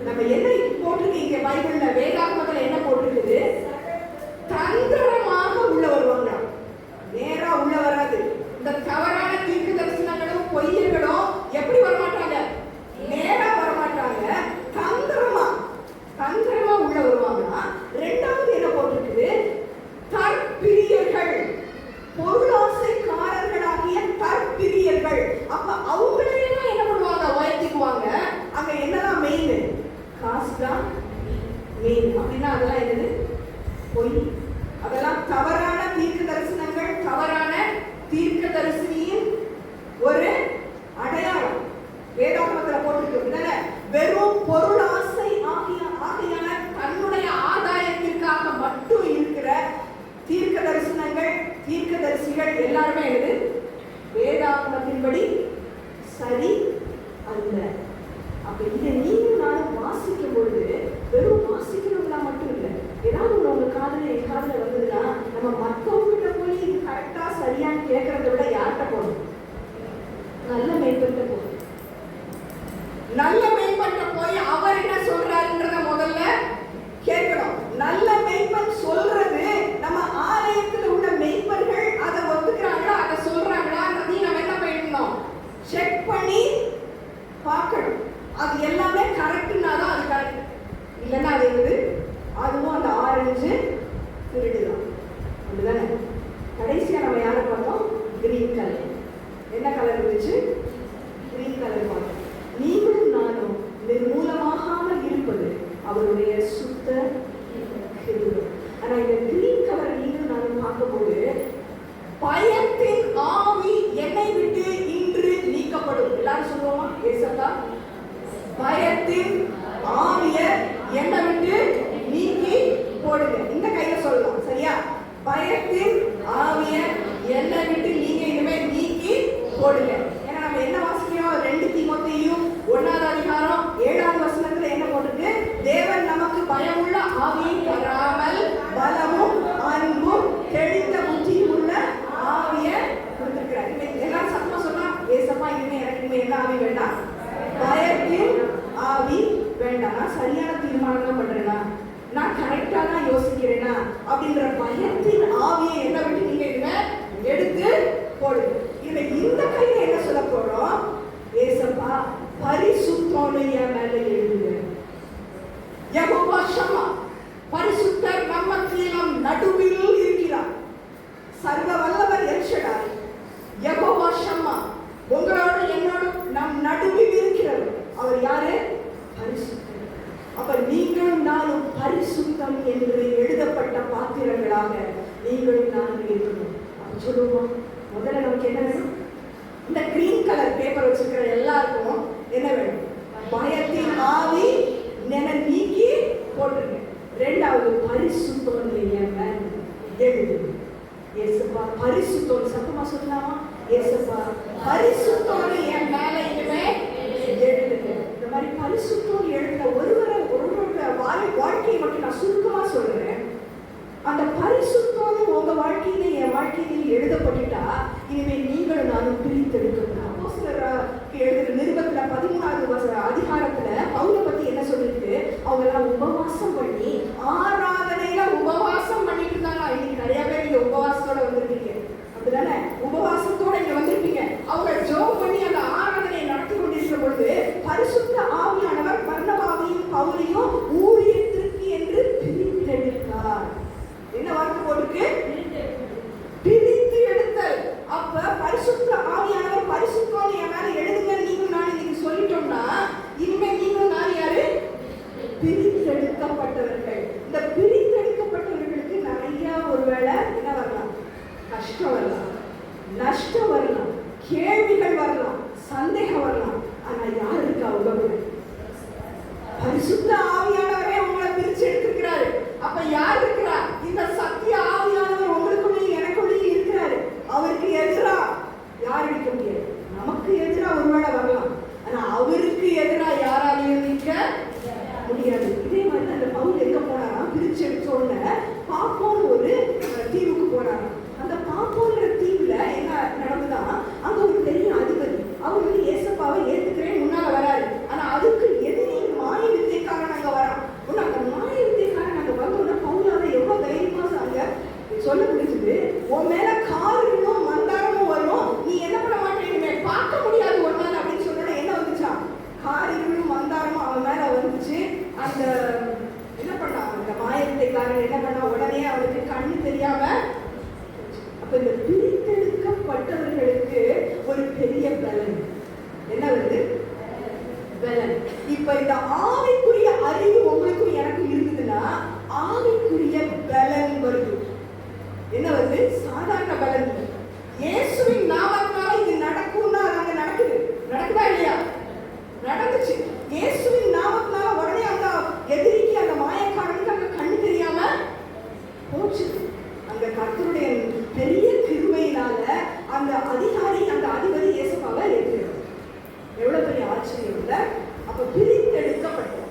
நம்ம என்ன போட்டிருக்கீங்க? பைபிள்ல வேதாகமத்துல என்ன போட்டிருக்குது? தந்திரமாக உள்ள வருவாங்க, நேரா உள்ள வராது. இந்த தவறான தீர்க்க தரிசனங்களும் பொய்யர்களும் எப்படி வரமாட்டாங்க? நேரா வரமாட்டாங்க, தந்திரமா உள்ள வருவாங்கன்னா. 2வது என்ன போட்டிருக்குது? தற்பிரியர்கள், பொருளாசைக்காரர்களாகிய தற்பிரியர்கள். அப்ப அவங்களையெல்லாம் என்ன பண்ணுவாங்க? உயர்த்திக்குவாங்க. அங்க என்னதான் மெயின்? காசு தான் மெயின். அப்படின்னா அதெல்லாம் என்னது? பொய். அதெல்லாம் தவறான தீர்க்க தரிசனங்கள், தவறான தீர்க்க தரிசனியின் ஒரு அடையாளம் வேதாகமத்துல போட்டிருக்கு. வெறும் பொருள் ஆசை ஆகியான தன்னுடைய ஆதாயத்திற்காக மட்டும் இருக்கிற தீர்க்க தரிசனங்கள், தீர்க்கதரிசிகள் எல்லாருமே என்னது? வேதாகமத்தின்படி சரி அல்ல. அப்ப இதை நீங்களும் நானும் வாசிக்கும் பொழுது வெறும் வாசிக்கிறவங்களா மட்டும் இல்லை, ஏதாவது உங்க காதுல என் காதுல வந்ததுன்னா நம்ம மற்றவங்க அது இருக்குது, அதுவும் அந்த ஆரஞ்சு திருடுதான். அப்படிதானே? கடைசியா நம்ம யாரை பார்த்தோம்? Green colour. என்ன கலர் இருந்துச்சு? கிரீன் கலர் பார்த்தோம். நீங்களும் நானும் நிர்மூலமாகாமல் இருப்பது அவருடைய சுத்த கிருபை. ஆனா இந்த கிரீன் கலர் நீங்களும் நானும் பார்க்கும்போது பயத்தின் ஆவி என்னை விட்டு இன்று நீக்கப்படும். எல்லாரும் சொல்லுவோமா? ஏசப்பா பயத்தின் ஆவிய என்னை விட்டு நீக்கி போடுங்க. இந்த கையில சொல்லலாம், சரியா? பயத்தின் ஆவிய என்னை விட்டு நீங்க இனிமே நீக்கி போடுங்க. ஏன்னா நம்ம என்ன வாசிக்கிறோம்? 2 தீமோத்தேயு 1ஆம் அதிகாரம் 7ஆம் வசனத்துல என்ன போட்டிருக்கு? தேவன் நமக்கு பயமுள்ள ஆவியை தராமல் பலமும் அன்பும் தெளிந்த புத்தியும் உள்ள ஆவியை கொடுத்திருக்கிறார். எல்லாரும் சத்தமா சொன்னா, ஏசப்பா இனிமே எனக்கு என்ன ஆவி வேண்டாம்? பயத்தின் ஆவி வேண்டாம். நான் சரியான தீர்மானம் தான் பண்றேனா? நான் கரெக்டா தான் யோசிக்கிறேனா? அப்படின்ற பயத்தின் ஆவியை என்ன விட்டு நீங்க இனிமே எடுத்து போடுங்க. இந்த கையில என்ன சொல்ல போறோம்? ஏசப்பா பரிசுத்தோடைய மேல எழுதுங்க. யெகோவா ஷம்மா பரிசுத்தர் நம்ம மத்தியில் நடுவில் இருக்கிறார். சர்வ வல்லவர் எல் ஷடாய் யெகோவா ஷம்மா உங்களோட என்னோட நம் நடுவில் இருக்கிறார். அவர் யாரு? பரிசுத்தர். அப்ப நீங்களும் நானும் பரிசுத்தம் என்று எழுதப்பட்ட பாத்திரங்களாக நீங்களும் நானும் இருக்கணும். அப்ப சொல்லுவோம், முதல்ல நமக்கு என்ன வேணும்? இந்த கிரீன் கலர் பேப்பர் வச்சிருக்கிற எல்லாருக்கும் என்ன வேணும்? பயத்தின் ஆவி நீக்கி போட்டுருங்க. 2வது பரிசுத்தோன்னு எழுது. ஏசப்பா பரிசுத்தோன் சத்தமா சொல்லலாமா? ஏசப்பா பரிசுத்தோன்னு என் மேல இனிமே எழுதுங்க. இந்த மாதிரி பரிசுத்தோன் எழுதுன ஒருவரோட வாழ்க்கையை மட்டும் நான் சுருக்கமா சொல்றேன். அந்த பரிசுத்தோடு உங்க வாழ்க்கையில என் வாழ்க்கையில எழுதப்பட்டுட்டா இனிமே நீங்களும் நானும் பிரித்தெடுக்கணும். அப்போஸ்தலருக்கு எழுதுற நிருபத்துல 13வது அதிகாரத்துல பவுலை பத்தி என்ன சொல்லிருக்கு? அவங்க எல்லாம் உபவாசம் பண்ணி ஆராதனையில உபவாசம் பண்ணிட்டு இருந்தாங்க. இன்னைக்கு நிறைய பேர் நீங்க உபவாசத்தோட வந்திருக்கீங்க, அப்படிதானே? உபவாசத்தோட இங்க வந்திருப்பீங்க. அவங்க ஜெபம் பண்ணி அந்த ஆராதனையை நடத்தி கொண்டிருக்கிற பொழுது பரிசுத்த ஆவியானவர் பர்னபாவையும் பவுலையும் ஊழியத்திற்கு என்று பிரித்தெடுத்தார். என்ன வார்த்தை போட்டுருக்கு? பிரித்து எடுத்தல். அப்ப பரிசுத்த ஆவியானவர் பரிசுத்தோடு என் மேல எழுதுங்க நீங்களும் நான் இன்னைக்கு சொல்லிட்டோம்னா இனிமே நீங்களும் நான் யாரு? பிரித்தெடுக்கப்பட்டவர்கள். இந்த பிரித்தெடுக்கப்பட்டவர்களுக்கு நிறைய ஒருவேளை என்ன வரலாம்? கஷ்டம் வரலாம், நஷ்டம் வரலாம், கேள்விகள் வரலாம், சந்தேகம் வரலாம். ஆனா யாரு இருக்கா? உங்க பரிசுத்த ஆவியானவரே உங்களை பிரிச்சு எடுத்திருக்கிறாரு. அப்ப யார் இருக்கிறா? இந்த சத்திய ஆவியானவர் உங்களுக்குள்ளேயும் எனக்குள்ளேயும் இருக்கிறாரு. அவருக்கு எதிரா யார் இருக்க முடியாது. நமக்கு எதிரா ஒருவேளை வரலாம், ஆனா அவருக்கு எதிரா யாராலையும் நிற்க முடியாது. இதே மாதிரி அந்த பவுல் எங்க போனாரா? பிரிச்சு எடுத்த உடனே பாப்போன்னு ஒரு தீவுக்கு போனாரா. அந்த பாப்போன்ற தீவுல என்ன நடந்துதான், அங்க ஒரு பெரிய அதிபதி அவர் வந்து ஏசப்பாவை ஏத்துக்கிறேன் முன்னால வராரு. ஆனா அதுக்கு எதிரி மாய வித்தைக்காரன் அங்க வரான். அந்த மாய வித்தைக்காரன் அங்க வந்தோம்னா பவுலால எவ்வளவு தைரியமா அங்க சொல்ல முடிஞ்சது, உன் மேல காரிலும் மந்தாரமும் வரும், நீ என்ன பண்ண மாட்டேங்க பார்க்க முடியாது ஒரு நாள் அப்படின்னு சொன்னா என்ன வந்துச்சா? காரிலும் மந்தாரமும் அவன் மேல வந்துச்சு. அந்த என்ன பண்ணா? அந்த மாய வித்தைக்காரன் என்ன பண்ணா? உடனே அவனுக்கு கண்ணு தெரியாம. அப்ப இந்த பிரித்தெடுக்கப்பட்டவர்களுக்கு ஒரு பெரிய பலன் என்ன வருது? பலன். இப்ப இந்த ஆவிக்குரிய அறிவு உங்களுக்கும் எனக்கும் இருக்குதுன்னா ஆவிக்குரிய பலன் வருது. என்ன வருது? சாதாரண பலன். இயேசுவின் நாமத்தினால இது நடக்கும்னா அங்க நடக்குது. நடக்குதா இல்லையா? நடந்துச்சு. இயேசுவின் நாமத்தினால உடனே அந்த எதிரிக்கு அந்த மாயக்காரனுக்கு அங்க கண்ணு தெரியாம போச்சு. அந்த கர்த்தருடைய பெரிய கிருபையினால அந்த அதிகாரி அந்த அதிபதி இயேசுவாவை ஏற்றுக்கிறார். எவ்வளவு பெரிய ஆச்சரியம் இல்ல? அப்ப பிரித்தெடுக்கப்பட்டோம்.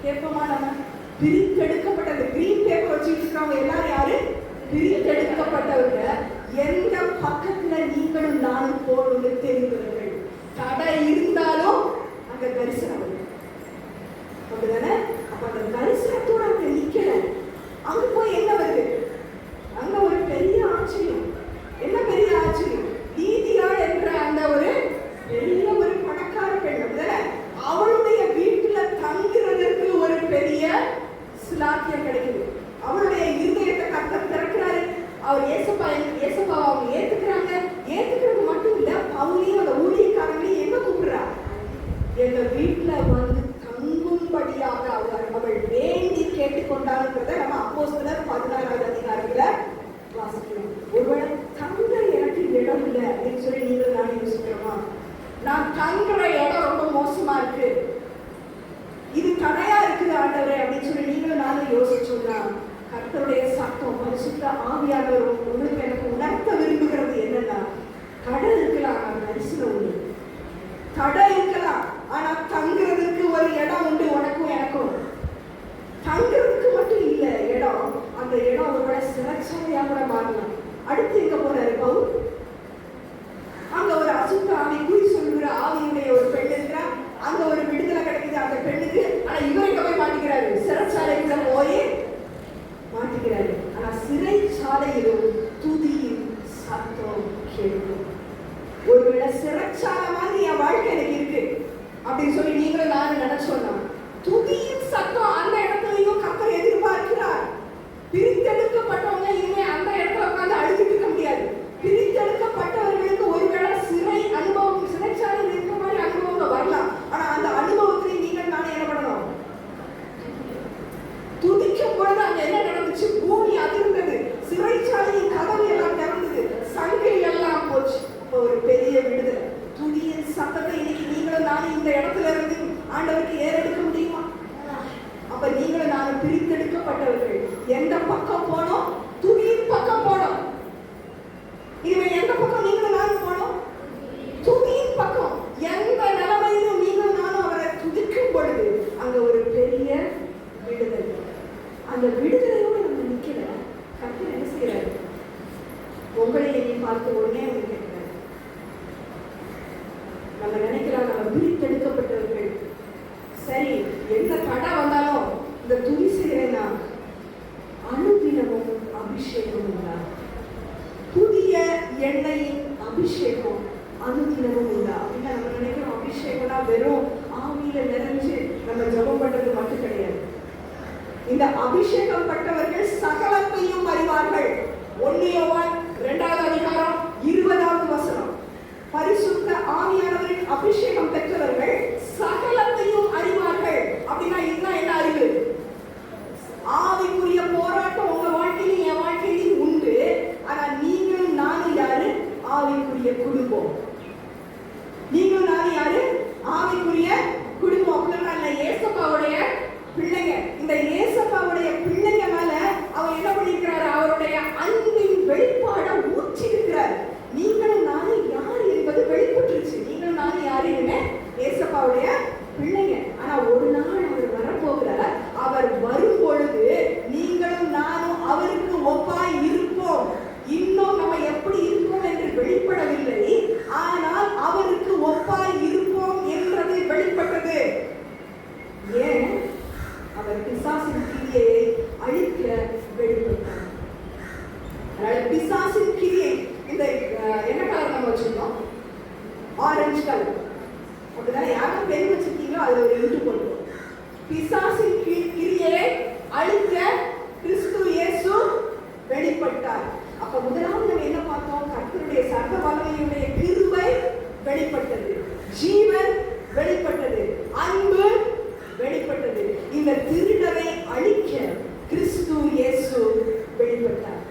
கேட்போமா நம்ம? பிரித்தெடுக்கப்பட்டது. கிரீன் பேப்பர் வச்சுட்டு இருக்கிறவங்க எல்லாரும் யாரு? பிரித்தெடுக்கப்பட்டவங்க. எந்த பக்கத்துல நீங்களும் நானும் போகணும்னு தெரிந்தவர்கள். தடை இருந்தாலும் அங்க தரிசனம் அப்படிதானே? அப்ப அந்த தரிசனத்தோட அங்க நிக்கல. அங்க போய் என்ன வருது? அங்க ஒரு பெரிய ஆச்சரியம். என்ன பெரிய ஆச்சரியம்? நீதியாள் என்ற அந்த ஒரு பெரிய ஒரு பணக்கார பெண் அப்படிதானே, அவளுடைய வீட்டுல தங்குறதற்கு ஒரு பெரிய சிலாக்கியம் கிடைக்குது. அவளுடைய இருதயத்தை கர்த்தர் திறக்கிறாரு. அவர் ஏசப்பா அவங்க ஏத்துக்கிறாங்க. ஏத்துக்கிறது மட்டும் இல்ல, அவங்களையும் அந்த ஊழியக்காரங்களையும் எங்க கூப்பிடுறா? எங்க வீட்டுல வந்து தங்கும்படியாக அவள் வேண்டி கேட்டுக்கொண்டாருன்றத நம்ம அப்போஸ்தலர் 16வது அதிகாரத்துல வாசிக்கிறோம். ஒருவேளை தங்க எனக்கு இடம் இல்லை அப்படின்னு சொல்லி நீங்கள் நான் யோசிக்கிறோமா? நான் தங்குற இடம் ரொம்ப மோசமா இருக்கு, இது தடையா இருக்குது ஆண்டவரே அப்படின்னு சொல்லி நீங்களும் நானும் யோசிச்சோம்னா, கர்த்தருடைய சத்தம் பரிசுத்த ஆவியானவர் உங்களுக்கு எனக்கு உணர்த்த விரும்புகிறது என்னன்னா, தடை இருக்கலாம் ஆனா தரிசனம் உண்டு. தடை இருக்கலாம் ஆனா தங்குறதுக்கு ஒரு இடம் உண்டு. உனக்கும் எனக்கும் தங்குறதுக்கு மட்டும் இல்ல இடம். அந்த இடம் ஒருவேளை சிறைச்சாலையா கூட மாறலாம். அடுத்து எங்க போறாரு பவுல்? அங்க ஒரு அசுத்த ஆவி, குறி சொல்லுகிற ஆவியுடைய ஒரு பெண் இருக்கிறா. அங்க ஒரு விடுதலை கிடைக்குது அந்த பெண்ணுக்கு. ஆனா இவர் எங்க போய் மாட்டிக்கிறாரு? சிறைச்சாலைக்குள்ள போய் மாட்டிக்கிறாரு. ஆனா சிறைச்சாலையிலும் துதியின் சத்தம் கேட்கும். ஒருவேளை சிறைச்சாலை மாதிரி என் வாழ்க்கை எனக்கு இருக்கு அப்படின்னு சொல்லி நீங்களும் நானும் நினைச்சோம்னா, துதியின் சத்தம் அந்த இடத்துலயும் கர்த்தர் எதிர்பார்க்கிறார். பிரித்தெடுக்கப்பட்டவங்க இனிமே அந்த இடத்துல உட்கார்ந்து அழுதுட்டு இருக்க முடியாது. பிரித்தெடுக்கப்பட்டவர்களுக்கு ஒருவேளை சிறை அனுபவம், சிறைச்சாலையில் இருக்க மாதிரி அனுபவம் வரலாம். ஆனா அந்த அனுபவத்தை நீங்கள் நானே என்ன பண்ணணும்? துதிக்கும் பொழுது அங்க என்ன நடந்துச்சு? பூமி அதிர்ந்தது, சிறைச்சாலையின் கதவு எல்லாம் திறந்தது, சங்கிலி எல்லாம் போச்சு. ஒரு பெரிய விடுதலை. துதியின் சத்தத்தை இன்னைக்கு நீங்களும் நானும் இந்த இடத்துல இருந்து ஆண்டவருக்கு ஏறெடுக்க முடியுமா? அப்ப நீங்களும் நானும் பிரித்தெடுக்கப்பட்டவர்கள். எந்த பக்கம் போனோம்? துதியின் பக்கம் போனோம். இனிமே எந்த பக்கம் நீங்களும் நானும் போனோம்? துதியின் பக்கம். எந்த நிலைமையிலும் நீங்களும் நானும் அவரை துதிக்கும் பொழுது அங்க ஒரு பெரிய விடுதலை. அந்த விடுதலையோடு நம்ம நிக்கல. கர்த்தர் என்ன செய்யறாரு? உங்களை என்னை பார்த்து உடனே அவங்க கேட்கிறாரு. நம்ம நினைக்கிறோம் நம்ம பிரித்தெடுக்கப்பட்டவர்கள். சரி, என்ன தடை வந்தாலும் இந்த துணி செய்யறேன்னா அனுதினமும் அபிஷேகம் உண்டா? புதிய எண்ணெயின் அபிஷேகம் அனுதினமும் உண்டா? அப்படின்னா நம்ம நினைக்கிறோம் அபிஷேகம்னா வெறும் ஆவியில நிறைஞ்சு நம்ம ஜெபம் பண்றது மட்டும் கிடையாது. இந்த அபிஷேகம் பட்டவர்கள் சகலத்தையும் அறிவார்கள். 1 யோவான் 2வது அதிகாரம் 20வது வசனம். பரிசுத்த ஆவியானவரின் அபிஷேகம் பெற்றவர்கள் சகலத்தையும் அறிவார்கள். அப்படின்னா இதுதான் என்ன அறிவு? ஆவிக்குரிய போராட்டம் உங்க வாழ்க்கையிலும் என் வாழ்க்கையிலும் உண்டு. ஆனா நீங்களும் நானும் யாரு? ஆவிக்குரிய குடும்பம். நீங்களும் நானும் யாரு? ஆவிக்குரிய குடும்பம். அப்படின்னா இல்ல, ஏசப்பாவுடைய பிள்ளைங்க. இந்த ஏசப்பாவுடைய பிள்ளைங்க மேல அவர் என்ன பண்ணிருக்கிறாரு? அவருடைய அன்பின் வெளிப்பாட ஊற்றி இருக்கிறார். நீங்களும் நானும் யார் என்பது வெளிப்பட்டுருச்சு. நீங்களும் நானும் யாரு? ஏசப்பாவுடைய பிள்ளைங்க. ஆனா ஒரு நாள் அவர் வரப்போகிறார். அவர் வரும் பொழுது நீங்களும் நானும் அவருக்கு ஒப்பாய் இருப்போம். இன்னும் நம்ம எப்படி இருப்போம் என்று வெளிப்படவில்லை. ஆனால் அவருக்கு ஒப்பாய் இருப்போம் என்றது வெளிப்பட்டது. ஏன்? அவர் பிசாசின் கிரியை அழிக்க வெளிப்பட்டார். பிசாசின் கிரியை இந்த என்ன கலர் நம்ம வச்சிருக்கோம்? Orange colour. அப்படிதான் யாரும் பெண் வச்சிருக்கீங்களோ அதுல ஒரு எழுத்து போட்டு. பிசாசின் கிரியை அழிக்க கிறிஸ்து இயேசு வெளிப்பட்டார். அப்ப முதலாவது நம்ம என்ன பார்த்தோம்? கர்த்தருடைய சர்வ வல்லமையுடைய கிருபை வெளிப்பட்டது, ஜீவன் வெளிப்பட்டது, அன்பு வெளிப்பட்டது. இந்த திருடரை அழிக்க கிறிஸ்து இயேசு வெளிப்பட்டார்.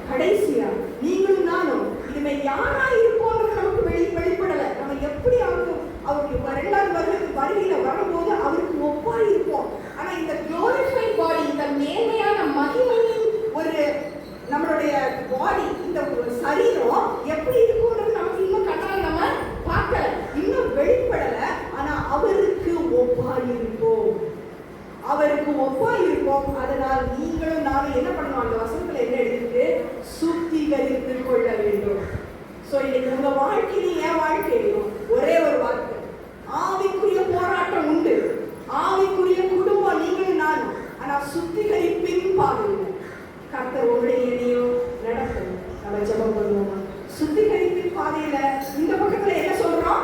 கடைசியா நீங்களும் நானும் இனிமே யாரா இருப்போம் நமக்கு வெளிப்படல. நம்ம எப்படி அவருக்கு 2வது வருகையில வரும்போது அவருக்கு ஒப்பா இருப்போம். ஆனா இந்த குளோரிஃபைட் பாடி, இந்த மேன்மையான மகிமையின் ஒரு நம்மளுடைய பாடி, இந்த சரீரம் எப்படி இருக்கும்ன்றது நமக்கு இன்னும் கண்ணால் நம்ம பார்க்கல, இன்னும் வெளிப்படல. ஆனா அவருக்கு ஒப்பாய் இருப்போம். அதனால் நீங்களும் நானும் என்ன பண்ணணும்? அந்த வசனத்துல என்ன எழுதிட்டு சுத்திகரித்து கொள்ள வேண்டும். சோ இன்னைக்கு உங்க வாழ்க்கையிலும் என் வாழ்க்கையிலும் ஒரே ஒரு வார்த்தை, ஆவிக்குரிய போராட்டம் உண்டு, ஆவிக்குரிய குடும்பம் நீங்களும் நானும். ஆனா சுத்திகரிப்பின் பாதையில கர்த்தர் உங்களுடைய என்னையும் நடத்தணும். நம்ம ஜெபம் பண்ணுவோமா? சுத்திகரிப்பின் பாதையில இந்த பக்கத்துல என்ன சொல்றோம்?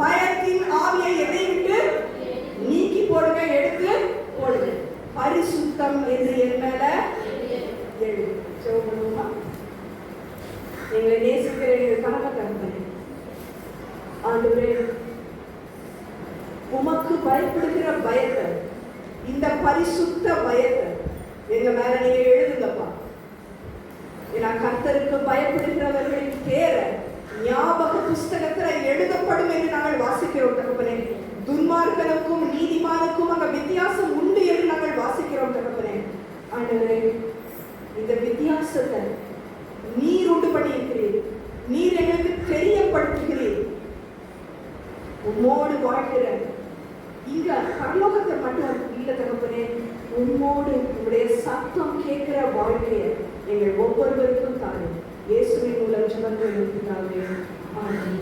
பயத்தின் ஆவியை எதை விட்டு நீக்கி போடுங்க, எடுத்து போடுங்க. பரிசுத்தம் என்று என் மேல எழுது. ஜெபம் பண்ணுவோமா? எங்களை நேசிக்கிற எங்கள் கணக்க தந்தை, ஆண்டவரே, உமக்கு பயப்படுகிற பயத்தை, இந்த பரிசுத்த பயத்தை எங்க மேல நீங்க எழுதுங்கப்பா. ஏன்னா கர்த்தருக்கு பயப்படுகிறவர்களின் பேரை ஞாபக புஸ்தகத்துல எழுதப்படும் என்று நாங்கள் வாசிக்கிறோம் தகப்பனே. துன்மார்க்கனுக்கும் நீதிமானுக்கும் அங்க வித்தியாசம் உண்டு என்று நாங்கள் வாசிக்கிறோம் தகப்பனே. ஆண்டவரே, இந்த வித்தியாசத்தை நீர் உண்டு பண்ணி இருக்கிறீர், நீர் எங்களுக்கு தெரியப்படுத்துகிறீர். உம்மோடு வாழ்கிற இங்க பரலோகத்தை மட்டும் இல்ல தகப்பனே, உம்மோடு உங்களுடைய சத்தம் கேட்கிற வாழ்க்கையை எங்கள் ஒவ்வொருவருக்கும் தாரும். இயேசுவின் மூலம் ஜெபங்கள். ஆமென்.